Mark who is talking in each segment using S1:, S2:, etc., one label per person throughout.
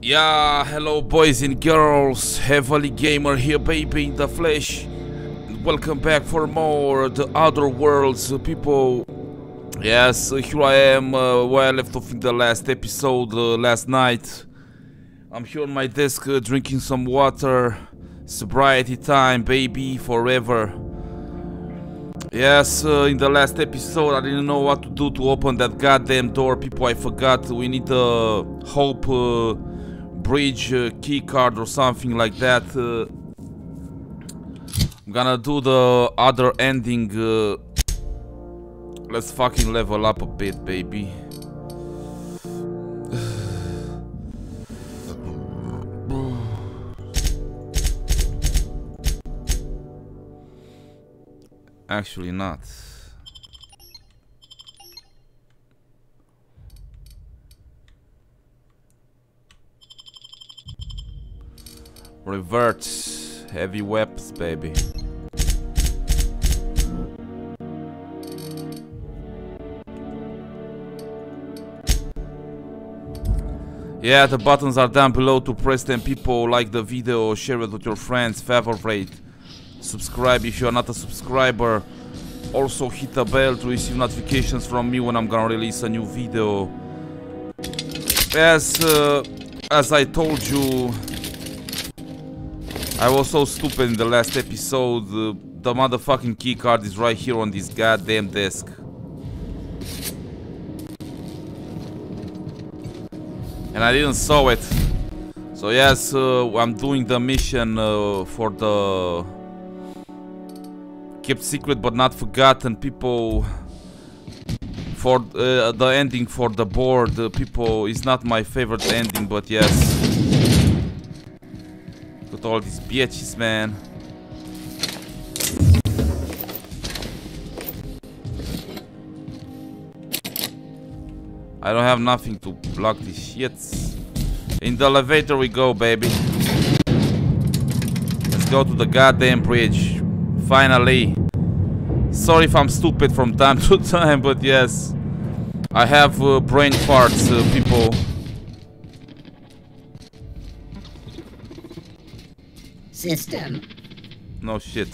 S1: Yeah, hello boys and girls, HeavilyGamer here, baby, in the flesh. Welcome back for more The Other Worlds, people. Yes, here I am, where I left off in the last episode, last night. I'm here on my desk, drinking some water. Sobriety time, baby, forever. Yes, in the last episode I didn't know what to do to open that goddamn door, people. I forgot we need a hope bridge key card or something like that. I'm gonna do the other ending. Let's fucking level up a bit, baby. Actually not. Revert. Heavy weapons, baby. Yeah, the buttons are down below to press them, people. Like the video, share it with your friends, favorite. Subscribe if you are not a subscriber. Also hit the bell to receive notifications from me when I'm gonna release a new video. As I told you, I was so stupid in the last episode. The motherfucking key card is right here on this goddamn desk. And I didn't saw it. So yes, I'm doing the mission for the kept secret but not forgotten, people. For the ending for the board, people, is not my favorite ending, but yes. Got all these bitches, man. I don't have nothing to block these shits. In the elevator we go, baby. Let's go to the goddamn bridge. Finally. Sorry if I'm stupid from time to time, but yes. I have brain farts, people.
S2: System.
S1: No shit.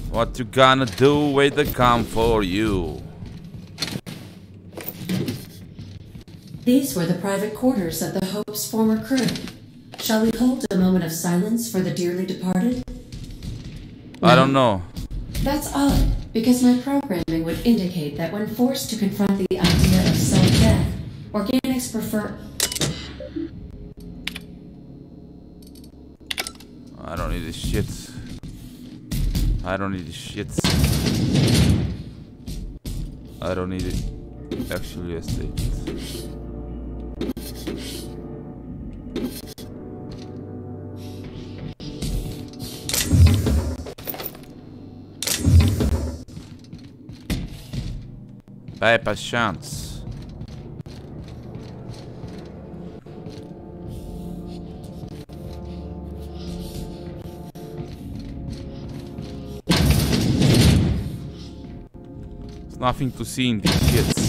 S1: What you gonna do when they come for you?
S3: These were the private quarters of the Hope's former crew. Shall we hold a moment of silence for the dearly departed?
S1: I don't know.
S3: That's odd, because my programming would indicate that when forced to confront the idea of self-death, organics prefer...
S1: I don't need this shit. I don't need this shit. I don't need it. Actually, let's take it. Дай patience. There's nothing to see in these shits.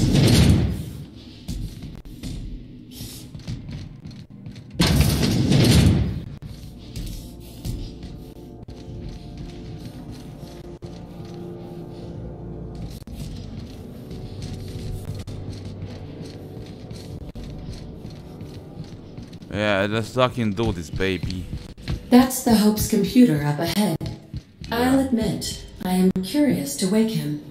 S1: Yeah, let's fucking do this, baby.
S3: That's the Hope's computer up ahead. I'll admit, I am curious to wake him.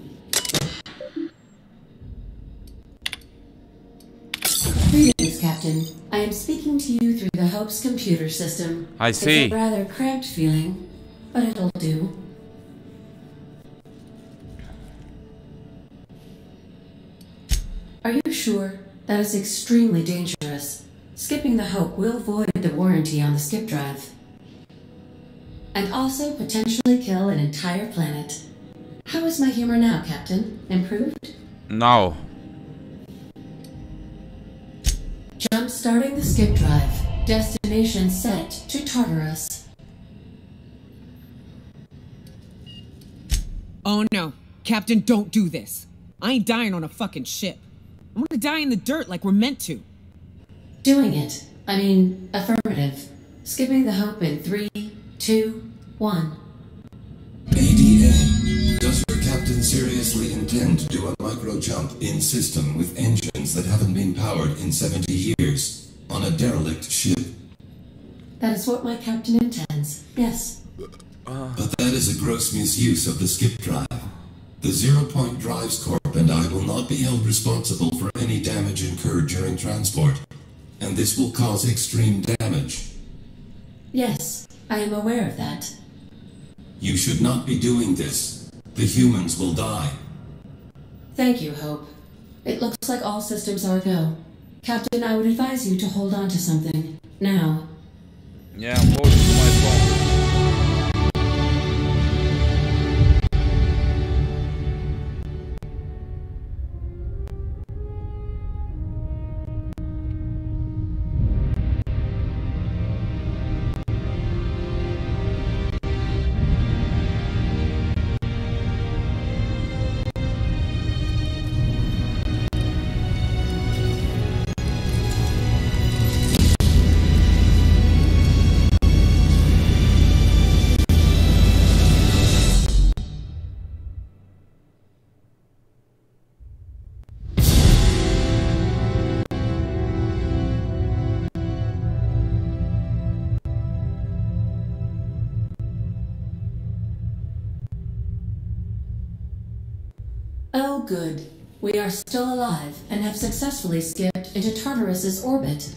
S3: Greetings, Captain. I am speaking to you through the Hope's computer system.
S1: I see.
S3: It's a rather cramped feeling, but it'll do. Are you sure? That is extremely dangerous. Skipping the Hope will void the warranty on the skip drive. And also potentially kill an entire planet. How is my humor now, Captain? Improved?
S1: No.
S3: Jump-starting the skip drive. Destination set to Tartarus.
S4: Oh no. Captain, don't do this. I ain't dying on a fucking ship. I'm gonna die in the dirt like we're meant to.
S3: Doing it. I mean, affirmative. Skipping the hope in 3, 2, 1.
S5: ADA. Does your captain seriously intend to do a micro-jump in system with engines that haven't been powered in 70 years on a derelict ship?
S3: That is what my captain intends, yes.
S5: But that is a gross misuse of the skip drive. The Zero Point Drives Corp and I will not be held responsible for any damage incurred during transport, and this will cause extreme damage.
S3: Yes, I am aware of that.
S5: You should not be doing this. The humans will die.
S3: Thank you, Hope. It looks like all systems are go. Captain, I would advise you to hold on to something. Now.
S1: Yeah, I'm holding to my phone.
S3: Oh, good. We are still alive and have successfully skipped into Tartarus's orbit.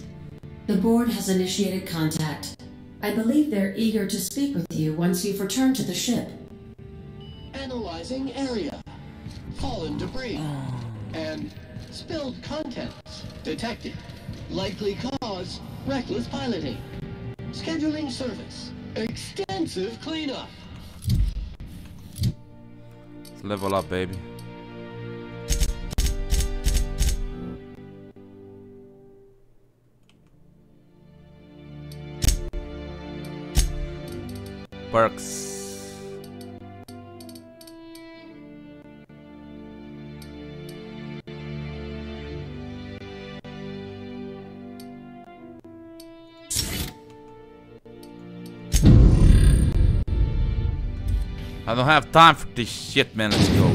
S3: The board has initiated contact. I believe they're eager to speak with you once you've returned to the ship.
S6: Analyzing area. Fallen debris. And spilled contents detected. Likely cause, reckless piloting. Scheduling service. Extensive cleanup.
S1: Let's level up, baby. Perks. I don't have time for this shit, man. Let's go.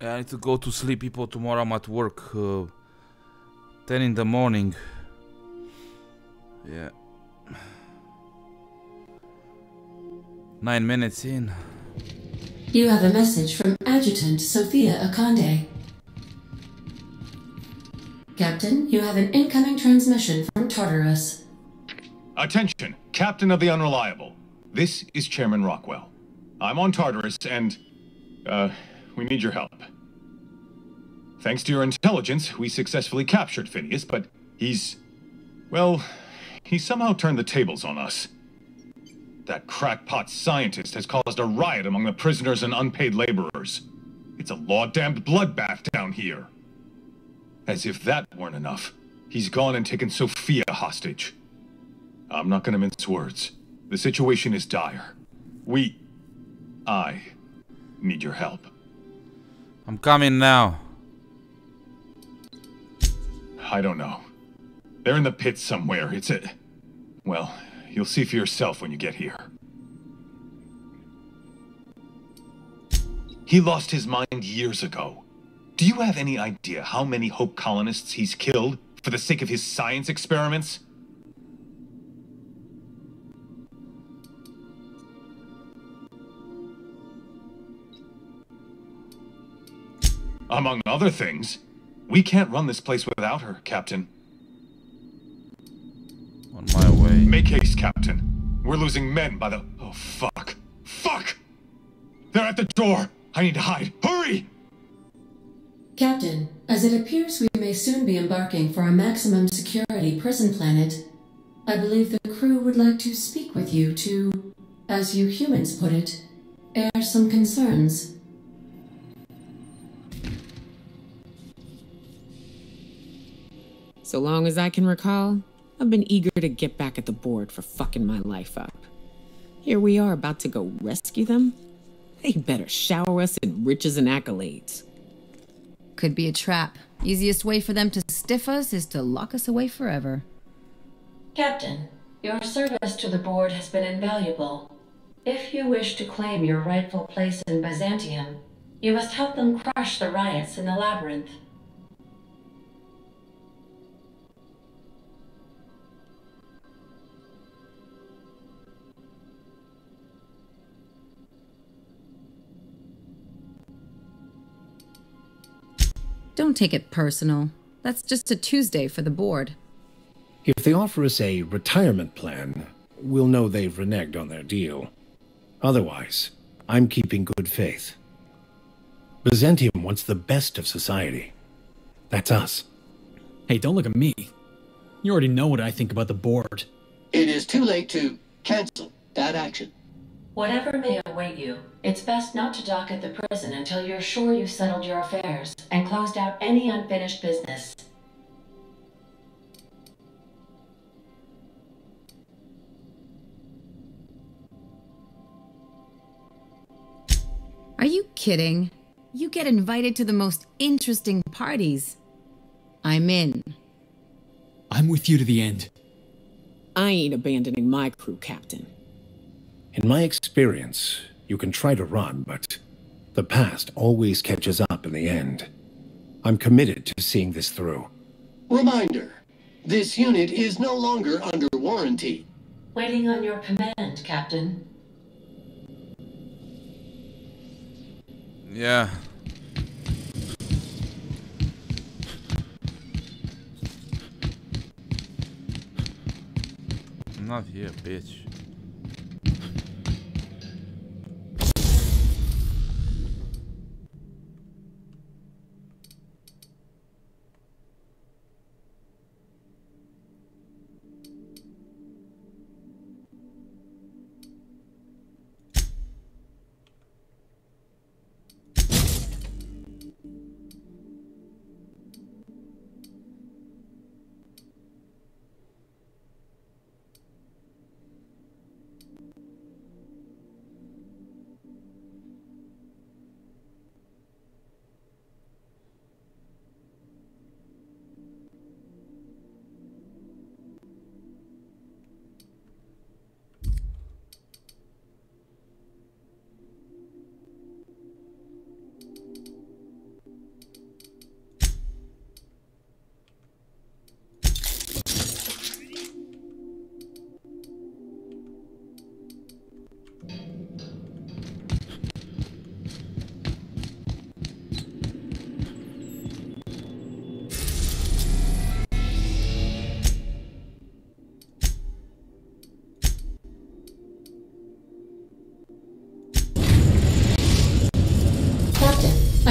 S1: I need to go to sleep, people. Tomorrow I'm at work. 10 in the morning. Yeah. 9 minutes in.
S3: You have a message from Adjutant Sophia Akande. Captain, you have an incoming transmission from Tartarus.
S7: Attention, Captain of the Unreliable. This is Chairman Rockwell. I'm on Tartarus and, we need your help. Thanks to your intelligence, we successfully captured Phineas, but he's somehow turned the tables on us. That crackpot scientist has caused a riot among the prisoners and unpaid laborers. It's a law-damned bloodbath down here. As if that weren't enough, he's gone and taken Sophia hostage. I'm not gonna mince words. The situation is dire. I need your help.
S1: I'm coming now.
S7: I don't know. They're in the pits somewhere. It's a... Well, you'll see for yourself when you get here. He lost his mind years ago. Do you have any idea how many Hope colonists he's killed for the sake of his science experiments? Among other things, we can't run this place without her, Captain.
S1: On my way.
S7: Make haste, Captain. We're losing men by the... Oh, fuck. Fuck! They're at the door! I need to hide. Hurry!
S3: Captain, as it appears we may soon be embarking for a maximum security prison planet, I believe the crew would like to speak with you to, as you humans put it, air some concerns.
S4: So long as I can recall, I've been eager to get back at the board for fucking my life up. Here we are about to go rescue them? They better shower us in riches and accolades.
S8: Could be a trap. Easiest way for them to stiff us is to lock us away forever.
S3: Captain, your service to the board has been invaluable. If you wish to claim your rightful place in Byzantium, you must help them crush the riots in the labyrinth.
S8: Don't take it personal. That's just a Tuesday for the board.
S9: If they offer us a retirement plan, we'll know they've reneged on their deal. Otherwise, I'm keeping good faith. Byzantium wants the best of society. That's us.
S10: Hey, don't look at me. You already know what I think about the board.
S6: It is too late to cancel that action.
S3: Whatever may await you, it's best not to dock at the prison until you're sure you've settled your affairs and closed out any unfinished business.
S8: Are you kidding? You get invited to the most interesting parties. I'm in.
S10: I'm with you to the end.
S4: I ain't abandoning my crew, Captain.
S9: In my experience, you can try to run, but the past always catches up in the end. I'm committed to seeing this through.
S6: Reminder, this unit is no longer under warranty.
S3: Waiting on your command, Captain.
S1: Yeah. I'm not here, bitch.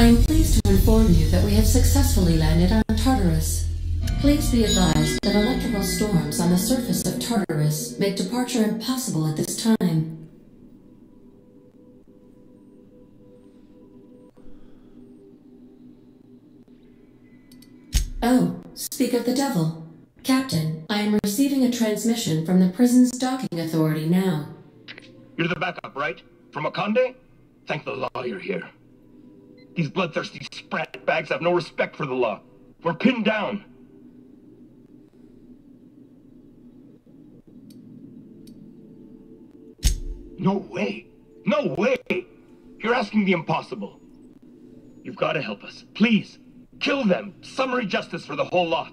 S3: I am pleased to inform you that we have successfully landed on Tartarus. Please be advised that electrical storms on the surface of Tartarus make departure impossible at this time. Oh, speak of the devil. Captain, I am receiving a transmission from the prison's docking authority now.
S6: You're the backup, right? From Akande? Thank the law you're here.
S11: These bloodthirsty sprat bags have no respect for the law. We're pinned down. No way. No way. You're asking the impossible. You've got to help us. Please. Kill them. Summary justice for the whole lot.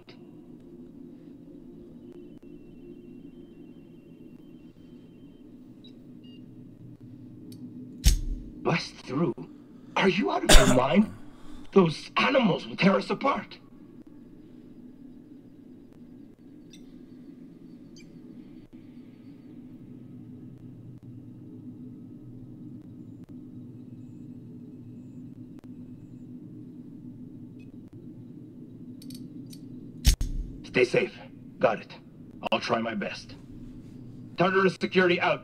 S11: Bust through? Are you out of your mind? Those animals will tear us apart. Stay safe. Got it. I'll try my best. Tartarus security out.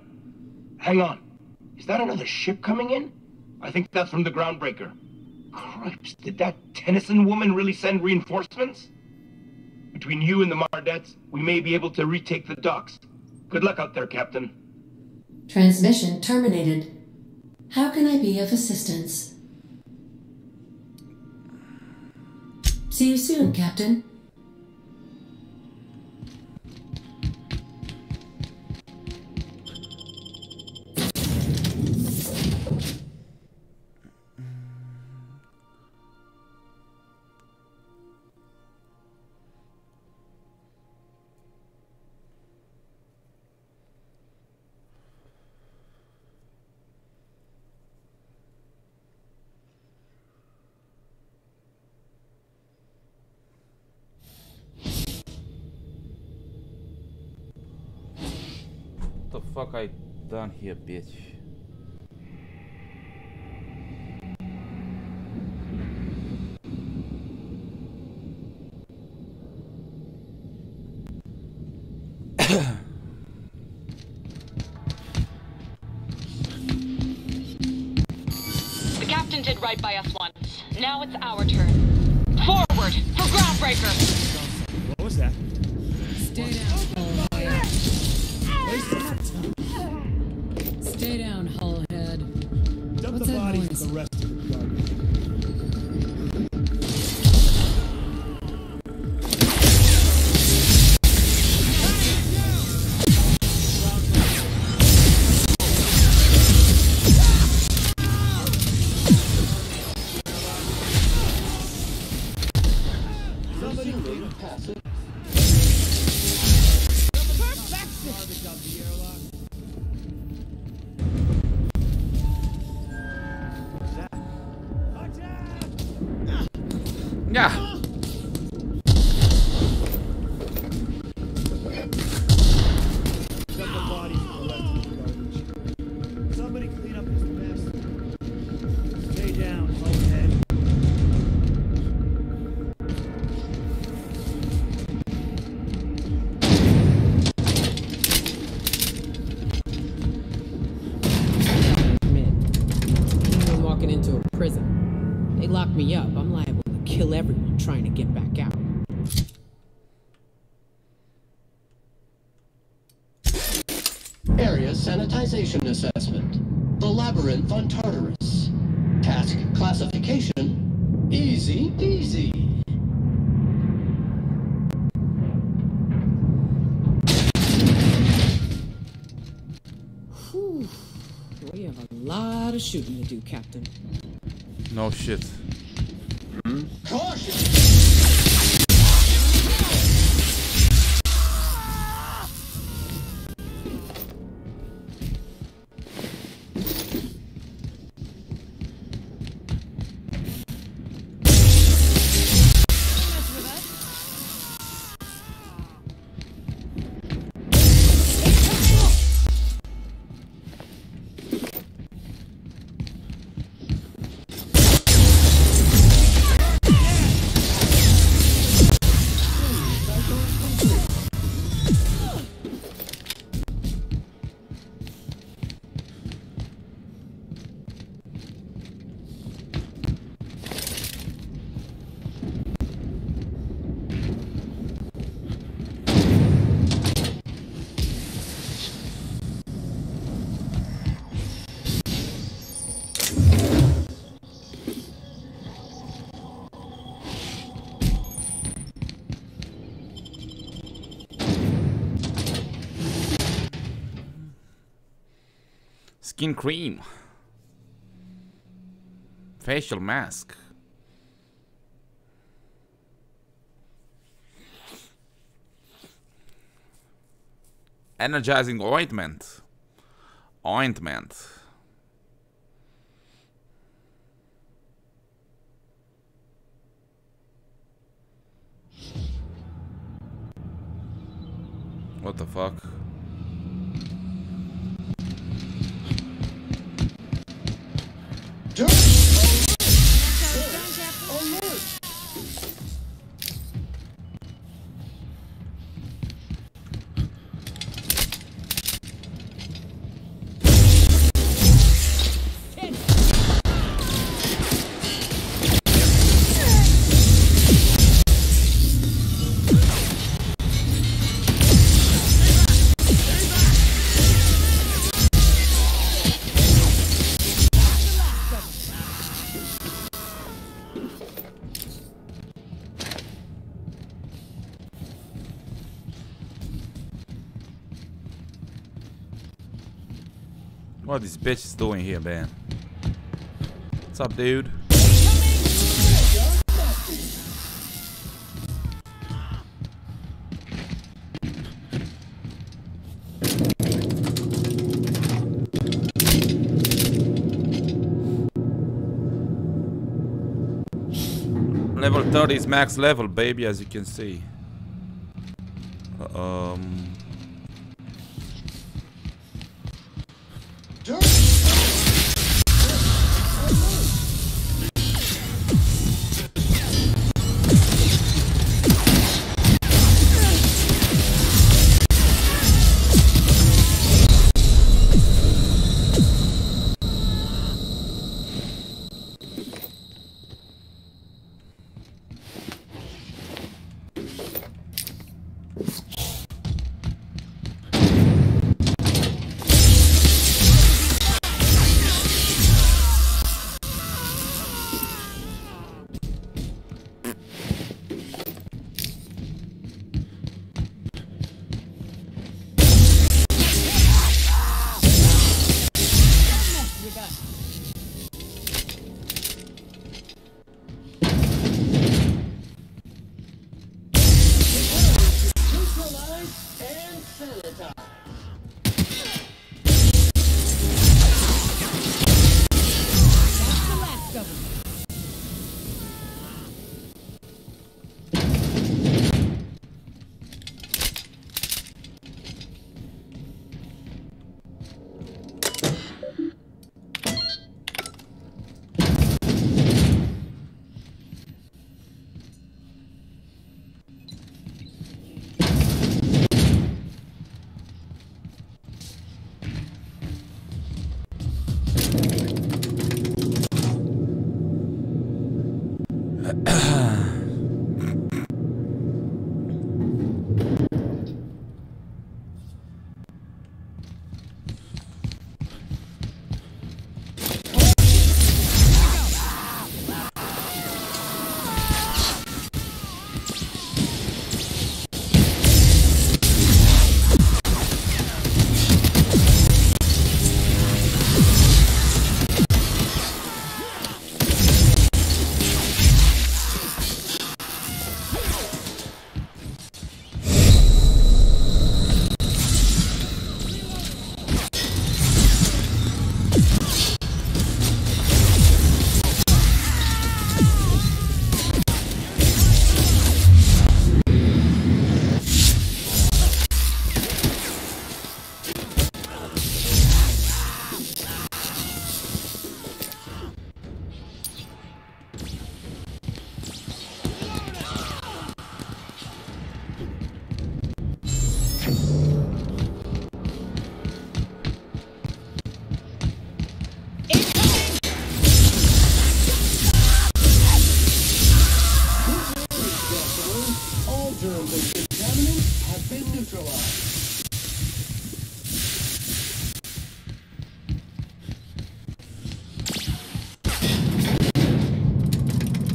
S11: Hang on. Is that another ship coming in? I think that's from the groundbreaker. Cripes, did that Tennyson woman really send reinforcements? Between you and the Mardettes, we may be able to retake the docks. Good luck out there, Captain.
S3: Transmission terminated. How can I be of assistance? See you soon, Captain.
S1: What the fuck I done here, bitch?
S12: The captain did right by us once. Now it's our turn. Forward for groundbreaker.
S10: What was that?
S4: Stay down, hullhead. Stay down, hullhead.
S10: Dump
S4: What's
S10: the
S4: that
S10: body
S4: noise?
S10: for the rest of the garbage.
S6: Somebody clean a passage.
S10: Garbage out the airlock. What's that? Watch out!
S1: Yeah.
S10: Dump the body for the rest of the garbage. Somebody clean up this mess. Stay down, hullhead.
S4: I'm walking into a prison. They lock me up. I'm liable to kill everyone trying to get back out.
S6: Area sanitization assessment. The labyrinth on Tartarus. Task classification. Easy peasy.
S4: Whew. We have a lot of shooting to do, Captain.
S1: No shit.
S6: Caution!
S1: Skin cream. Facial mask. Energizing ointment. Ointment. What the fuck? What this bitch is doing here, man? What's up, dude? Level 30 is max level, baby, as you can see.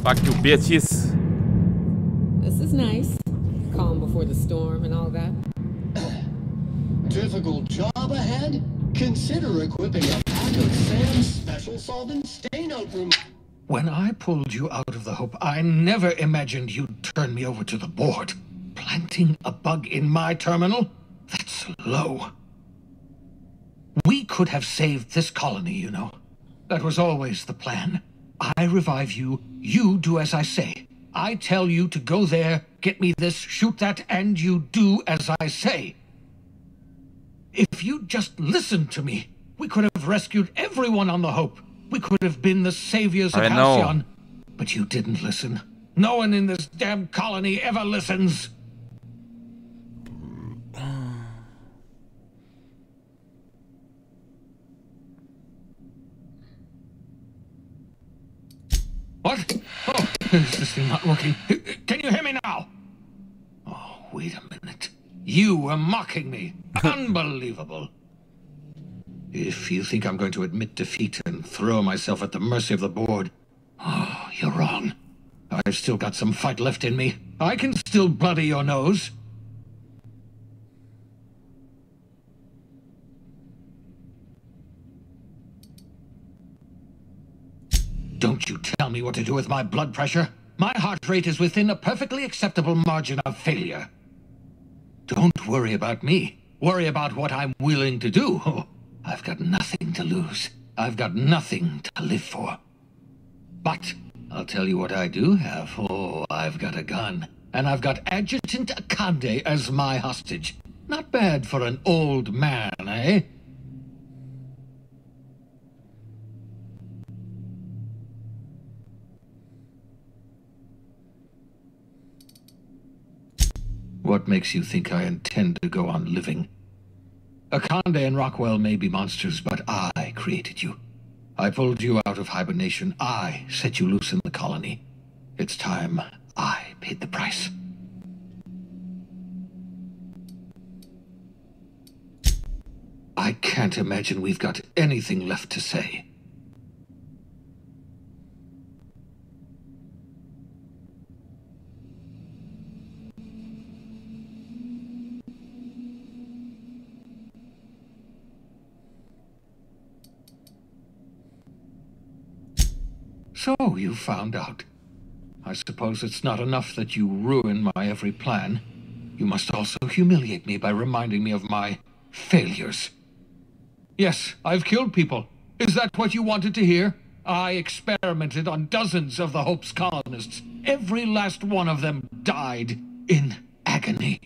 S1: Fuck you, bitches.
S4: This is nice. Calm before the storm and all that.
S6: Difficult job ahead? Consider equipping a pack of Sam's special solvent stain-out remover.
S13: When I pulled you out of the Hope, I never imagined you'd turn me over to the board. Planting a bug in my terminal? That's low. We could have saved this colony, you know. That was always the plan. I revive you, you do as I say. I tell you to go there, get me this, shoot that, and you do as I say. If you'd just listened to me, we could have rescued everyone on the Hope. We could have been the saviors of Halcyon. But you didn't listen. No one in this damn colony ever listens. What? Oh, is this thing not working? Can you hear me now? Oh, wait a minute. You were mocking me. Unbelievable. If you think I'm going to admit defeat and throw myself at the mercy of the board, oh, you're wrong. I've still got some fight left in me. I can still bloody your nose. Don't you tell me what to do with my blood pressure. My heart rate is within a perfectly acceptable margin of failure. Don't worry about me. Worry about what I'm willing to do. Oh, I've got nothing to lose. I've got nothing to live for. But I'll tell you what I do have. Oh, I've got a gun. And I've got Adjutant Akande as my hostage. Not bad for an old man, eh? What makes you think I intend to go on living? Akande and Rockwell may be monsters, but I created you. I pulled you out of hibernation. I set you loose in the colony. It's time I paid the price. I can't imagine we've got anything left to say. So you found out. I suppose it's not enough that you ruin my every plan. You must also humiliate me by reminding me of my failures. Yes, I've killed people. Is that what you wanted to hear? I experimented on dozens of the Hope's colonists. Every last one of them died in agony.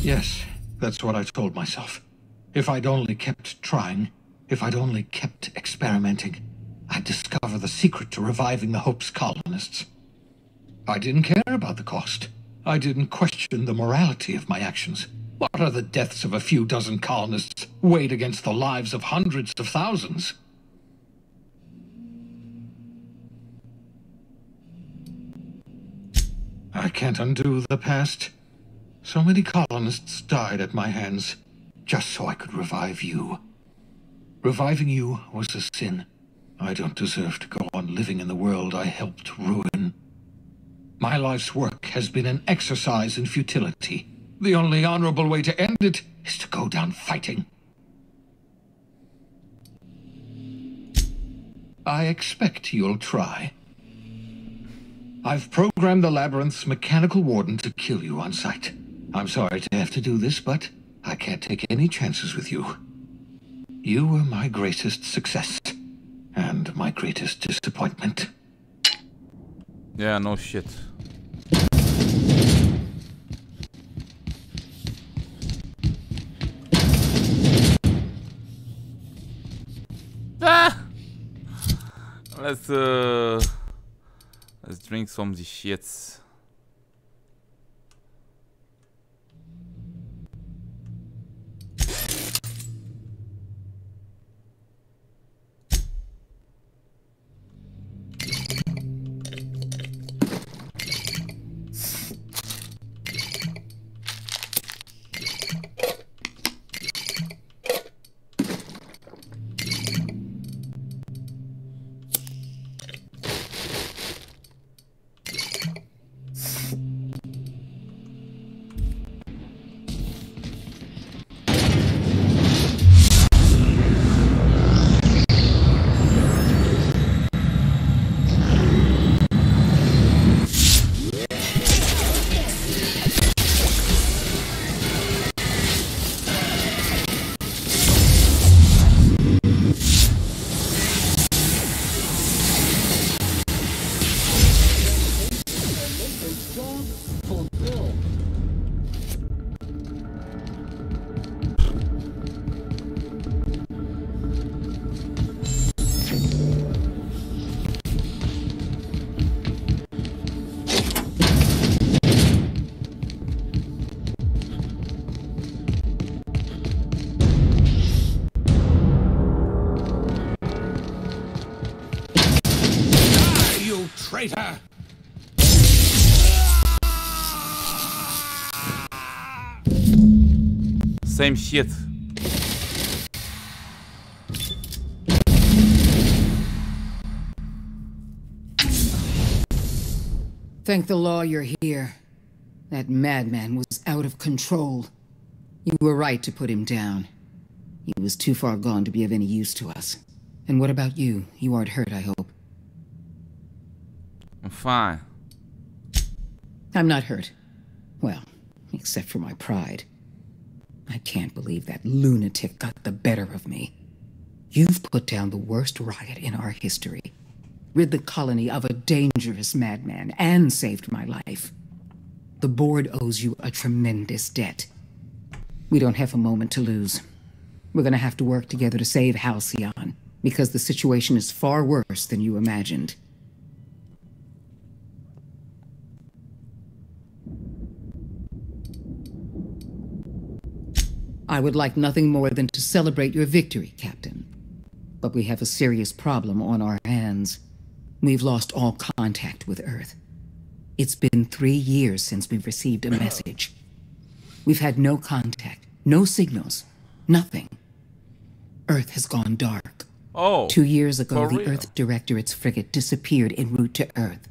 S13: Yes, that's what I told myself. If I'd only kept trying, if I'd only kept experimenting, I'd discover the secret to reviving the Hope's colonists. I didn't care about the cost. I didn't question the morality of my actions. What are the deaths of a few dozen colonists weighed against the lives of hundreds of thousands? I can't undo the past. So many colonists died at my hands, just so I could revive you. Reviving you was a sin. I don't deserve to go on living in the world I helped ruin. My life's work has been an exercise in futility. The only honorable way to end it is to go down fighting. I expect you'll try. I've programmed the Labyrinth's mechanical warden to kill you on sight. I'm sorry to have to do this, but I can't take any chances with you. You were my greatest success, and my greatest disappointment.
S1: Yeah, no shit. Ah! Let's drink some of the shits.
S13: you traitor!
S1: Same shit.
S14: Thank the law you're here. That madman was out of control. You were right to put him down. He was too far gone to be of any use to us. And what about you? You aren't hurt, I hope.
S1: I'm fine.
S14: I'm not hurt. Well, except for my pride. I can't believe that lunatic got the better of me. You've put down the worst riot in our history, rid the colony of a dangerous madman, and saved my life. The board owes you a tremendous debt. We don't have a moment to lose. We're gonna have to work together to save Halcyon, because the situation is far worse than you imagined. I would like nothing more than to celebrate your victory, Captain. But we have a serious problem on our hands. We've lost all contact with Earth. It's been 3 years since we've received a message. We've had no contact, no signals, nothing. Earth has gone dark.
S1: Oh,
S14: 2 years ago,
S1: for
S14: the
S1: real?
S14: Earth Directorate's frigate disappeared en route to Earth.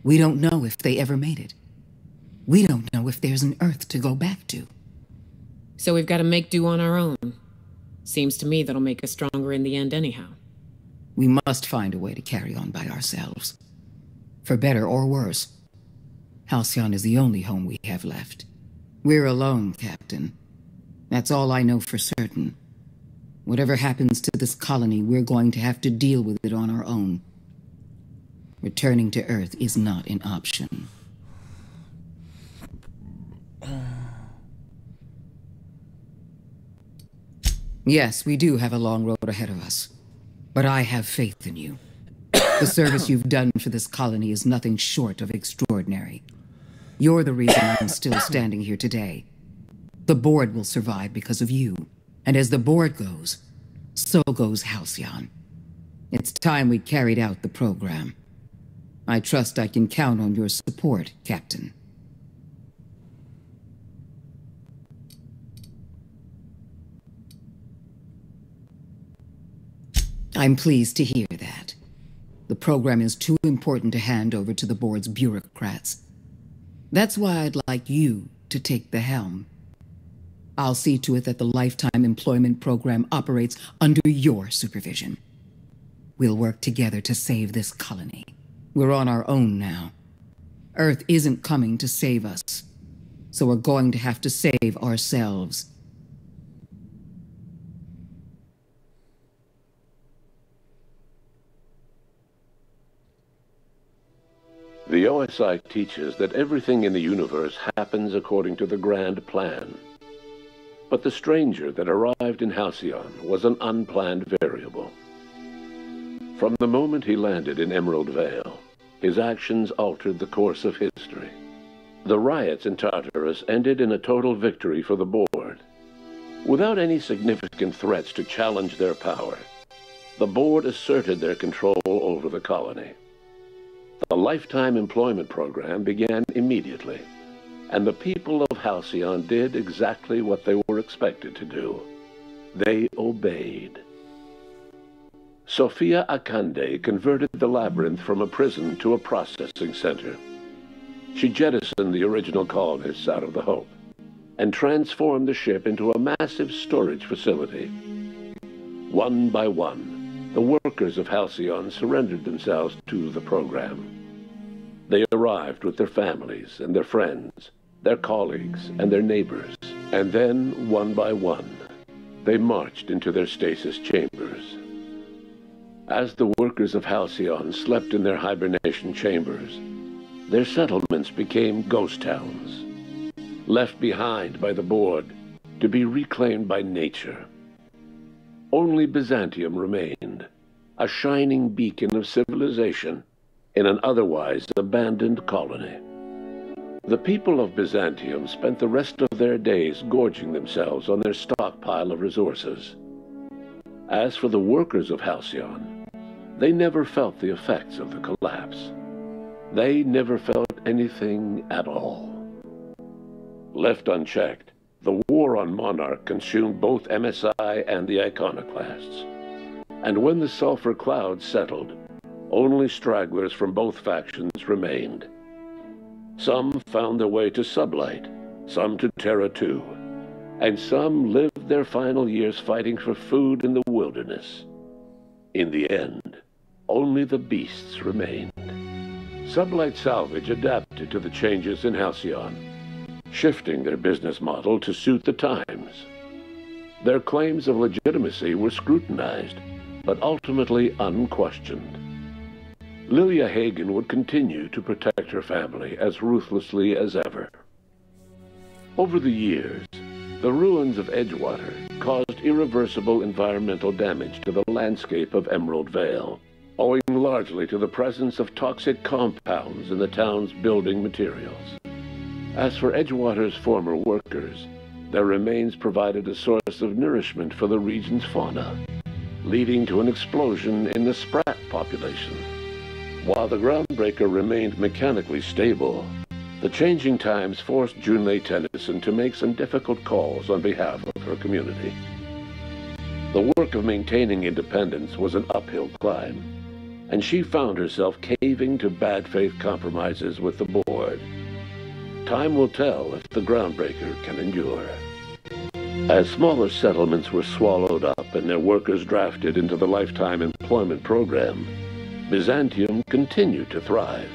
S14: We don't know if they ever made it. We don't know if there's an Earth to go back to.
S4: So we've got to make do on our own. Seems to me that'll make us stronger in the end anyhow.
S14: We must find a way to carry on by ourselves. For better or worse. Halcyon is the only home we have left. We're alone, Captain. That's all I know for certain. Whatever happens to this colony, we're going to have to deal with it on our own. Returning to Earth is not an option. Yes, we do have a long road ahead of us. But I have faith in you. The service you've done for this colony is nothing short of extraordinary. You're the reason I'm still standing here today. The board will survive because of you. And as the board goes, so goes Halcyon. It's time we carried out the program. I trust I can count on your support, Captain. I'm pleased to hear that. The program is too important to hand over to the board's bureaucrats. That's why I'd like you to take the helm. I'll see to it that the Lifetime Employment Program operates under your supervision. We'll work together to save this colony. We're on our own now. Earth isn't coming to save us, so we're going to have to save ourselves.
S15: The OSI teaches that everything in the universe happens according to the grand plan. But the stranger that arrived in Halcyon was an unplanned variable. From the moment he landed in Emerald Vale, his actions altered the course of history. The riots in Tartarus ended in a total victory for the board. Without any significant threats to challenge their power, the board asserted their control over the colony. The Lifetime Employment Program began immediately, and the people of Halcyon did exactly what they were expected to do. They obeyed. Sophia Akande converted the labyrinth from a prison to a processing center. She jettisoned the original colonists out of the Hope and transformed the ship into a massive storage facility. One by one, the workers of Halcyon surrendered themselves to the program. They arrived with their families and their friends, their colleagues and their neighbors, and then, one by one, they marched into their stasis chambers. As the workers of Halcyon slept in their hibernation chambers, their settlements became ghost towns, left behind by the board to be reclaimed by nature. Only Byzantium remained, a shining beacon of civilization in an otherwise abandoned colony. The people of Byzantium spent the rest of their days gorging themselves on their stockpile of resources. As for the workers of Halcyon, they never felt the effects of the collapse. They never felt anything at all. Left unchecked, the war on Monarch consumed both MSI and the Iconoclasts. And when the sulfur cloud settled, only stragglers from both factions remained. Some found their way to Sublight, some to Terra 2, and some lived their final years fighting for food in the wilderness. In the end, only the beasts remained. Sublight Salvage adapted to the changes in Halcyon, shifting their business model to suit the times. Their claims of legitimacy were scrutinized, but ultimately unquestioned. Lilia Hagen would continue to protect her family as ruthlessly as ever. Over the years, the ruins of Edgewater caused irreversible environmental damage to the landscape of Emerald Vale, owing largely to the presence of toxic compounds in the town's building materials. As for Edgewater's former workers, their remains provided a source of nourishment for the region's fauna, leading to an explosion in the sprat population. While the Groundbreaker remained mechanically stable, the changing times forced Junlei Tennyson to make some difficult calls on behalf of her community. The work of maintaining independence was an uphill climb, and she found herself caving to bad faith compromises with the board. Time will tell if the Groundbreaker can endure. As smaller settlements were swallowed up and their workers drafted into the Lifetime Employment Program, Byzantium continued to thrive.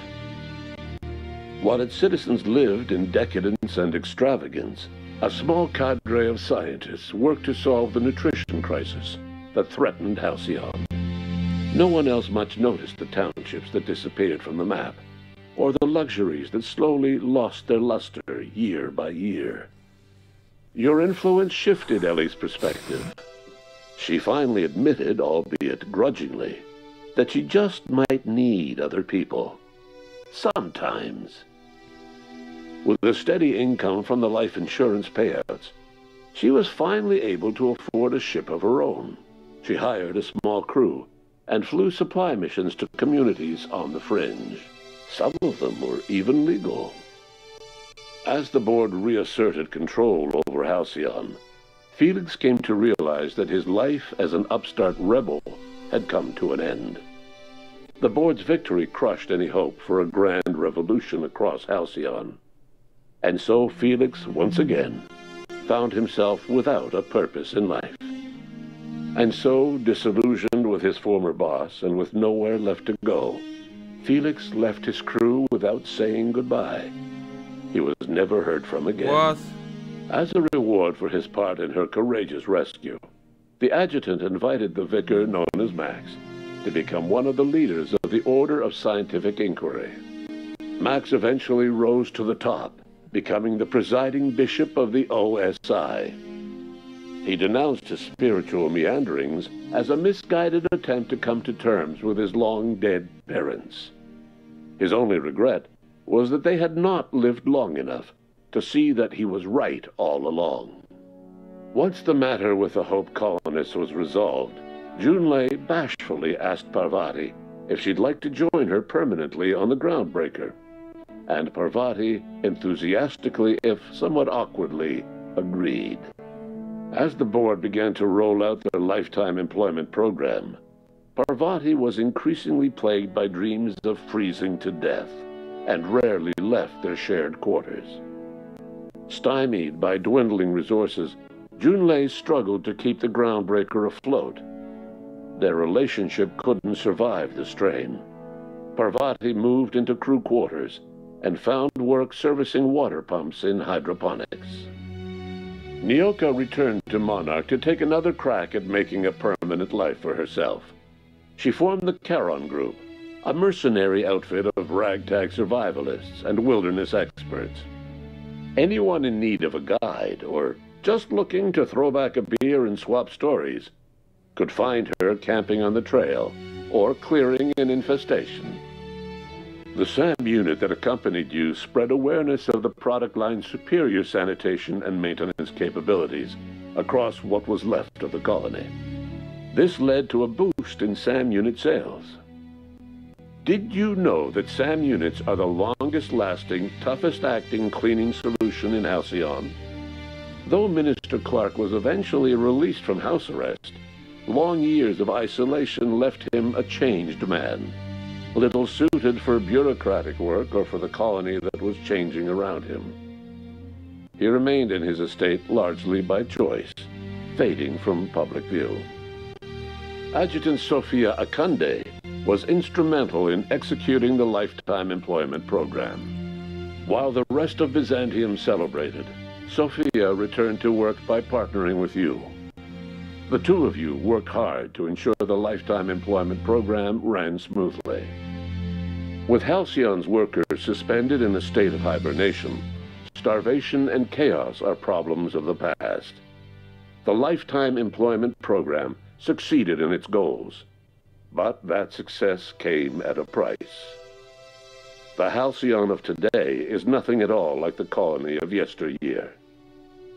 S15: While its citizens lived in decadence and extravagance, a small cadre of scientists worked to solve the nutrition crisis that threatened Halcyon. No one else much noticed the townships that disappeared from the map, or the luxuries that slowly lost their luster year by year. Your influence shifted Ellie's perspective. She finally admitted, albeit grudgingly, that she just might need other people. Sometimes. With a steady income from the life insurance payouts, she was finally able to afford a ship of her own. She hired a small crew and flew supply missions to communities on the fringe. Some of them were even legal. As the board reasserted control over Halcyon, Felix came to realize that his life as an upstart rebel had come to an end. The board's victory crushed any hope for a grand revolution across Halcyon. And so Felix, once again, found himself without a purpose in life. And so, disillusioned with his former boss and with nowhere left to go, Felix left his crew without saying goodbye. He was never heard from again.
S1: What?
S15: As a reward for his part in her courageous rescue, the adjutant invited the vicar known as Max to become one of the leaders of the Order of Scientific Inquiry. Max eventually rose to the top, becoming the presiding bishop of the OSI. He denounced his spiritual meanderings as a misguided attempt to come to terms with his long-dead parents. His only regret was that they had not lived long enough to see that he was right all along. Once the matter with the Hope colonists was resolved, Junlei bashfully asked Parvati if she'd like to join her permanently on the Groundbreaker, and Parvati enthusiastically, if somewhat awkwardly, agreed. As the board began to roll out their lifetime employment program, Parvati was increasingly plagued by dreams of freezing to death, and rarely left their shared quarters. Stymied by dwindling resources, Junlei struggled to keep the Groundbreaker afloat. Their relationship couldn't survive the strain. Parvati moved into crew quarters and found work servicing water pumps in hydroponics. Nyoka returned to Monarch to take another crack at making a permanent life for herself. She formed the Charon Group, a mercenary outfit of ragtag survivalists and wilderness experts. Anyone in need of a guide, or just looking to throw back a beer and swap stories, could find her camping on the trail or clearing an infestation. The SAM unit that accompanied you spread awareness of the product line's superior sanitation and maintenance capabilities across what was left of the colony. This led to a boost in SAM unit sales. Did you know that SAM units are the longest-lasting, toughest-acting cleaning solution in Halcyon? Though Minister Clark was eventually released from house arrest, long years of isolation left him a changed man, little suited for bureaucratic work or for the colony that was changing around him. He remained in his estate largely by choice, fading from public view. Adjutant Sophia Akande was instrumental in executing the Lifetime Employment Program. While the rest of Byzantium celebrated, Sophia returned to work by partnering with you. The two of you worked hard to ensure the Lifetime Employment Program ran smoothly. With Halcyon's workers suspended in a state of hibernation, starvation and chaos are problems of the past. The Lifetime Employment Program succeeded in its goals, but that success came at a price. The Halcyon of today is nothing at all like the colony of yesteryear.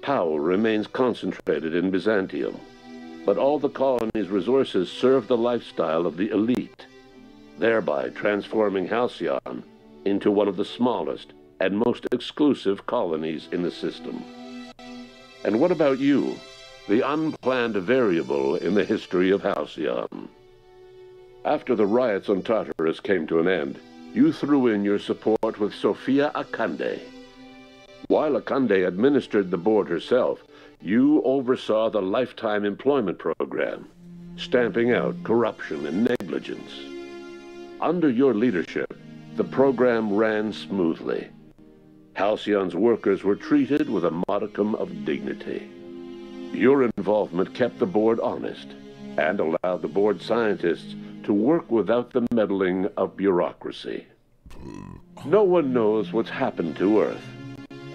S15: Power remains concentrated in Byzantium, but all the colony's resources serve the lifestyle of the elite, thereby transforming Halcyon into one of the smallest and most exclusive colonies in the system. And what about you, the unplanned variable in the history of Halcyon? After the riots on Tartarus came to an end, you threw in your support with Sophia Akande. While Akande administered the board herself, you oversaw the Lifetime Employment Program, stamping out corruption and negligence. Under your leadership, the program ran smoothly. Halcyon's workers were treated with a modicum of dignity. Your involvement kept the board honest and allowed the board scientists to work without the meddling of bureaucracy. No one knows what's happened to Earth,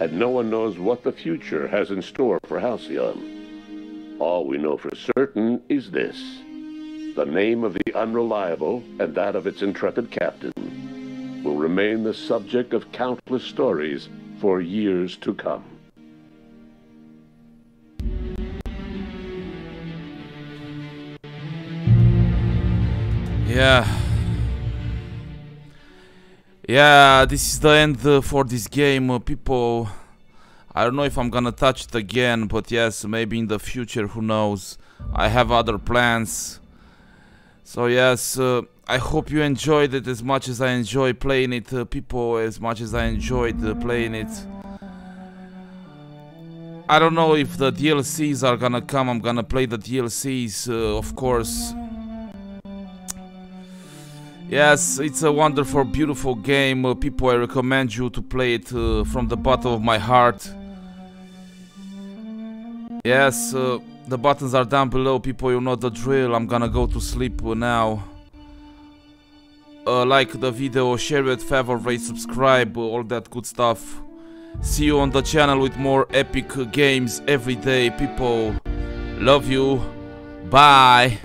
S15: and no one knows what the future has in store for Halcyon. All we know for certain is this: the name of the Unreliable and that of its intrepid captain will remain the subject of countless stories for years to come.
S1: Yeah, this is the end for this game, people. I don't know if I'm gonna touch it again, but yes, maybe in the future, who knows. I have other plans. So yes, I hope you enjoyed it as much as I enjoy playing it, people, as much as I enjoyed playing it. I don't know if the DLCs are gonna come. I'm gonna play the DLCs, of course. Yes, it's a wonderful, beautiful game. People, I recommend you to play it from the bottom of my heart. Yes, the buttons are down below, people, you know the drill. I'm gonna go to sleep now. Like the video, share it, favorite, subscribe, all that good stuff. See you on the channel with more epic games every day, people. Love you. Bye.